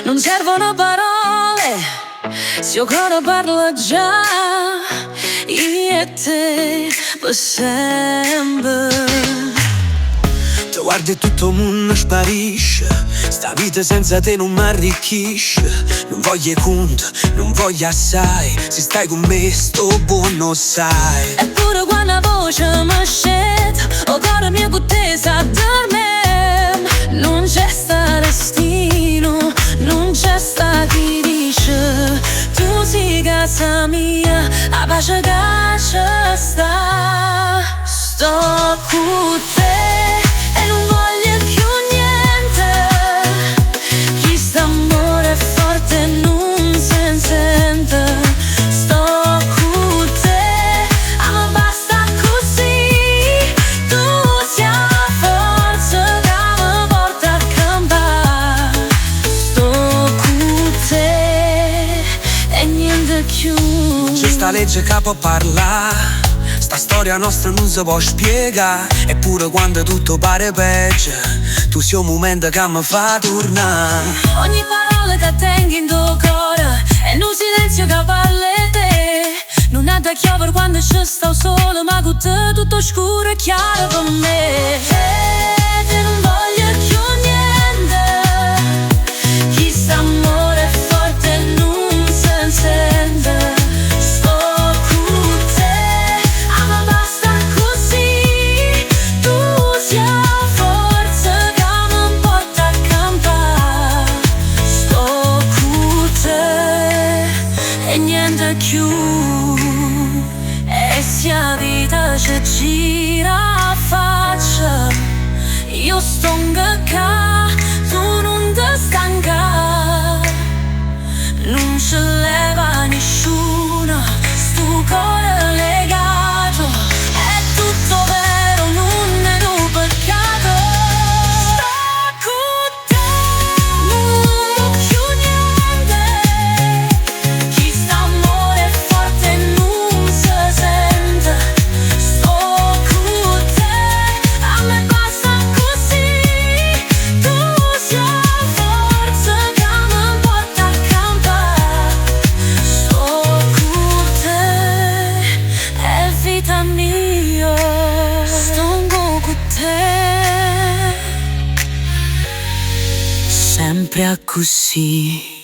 Non servono parole, se il cuore parla già, io e te per sempre. Ti guardi e tutto il mondo sparisce, sta vita senza te non mi arricchisce. Non voglio conto, non voglio assai, se stai con me sto buono sai. Eppure quando la voce mi scende, il cuore mio con te sa dormire. Non c'è sta destino, non c'è sta chi dice tu sei casa mia, la pace che c'è sta. Sto con te e non voglio più niente. Questo amore è forte e non si sente. Sto con te, ma basta così. Tu sei la forza che mi porta a campare. Sto con te e niente più. C'è sta legge che può parlare, sta storia nostra non si può spiegare. Eppure quando tutto pare peggio, tu sei un momento che mi fa tornare. Ogni parola che tengo in tuo cuore è un silenzio che parla di te. Non è da chiovere quando ci sto solo, ma con te tutto scuro e chiaro per me. Te non voglio più niente. Questo amore è forte e non si sente. Niente più, e se la vita ci gira a faccia, io sto qua, tu non ti stanca. Non ci leva nessuno, sto cuore legato, è tutto vero, non è un peccato. Sto con te, non ho più niente. Questo amore è forte e non si sente. Sto con te, a me basta così. Tu sei la forza che mi porta a campare. Sto con te, è vita mia. Sto con te, sempre a così.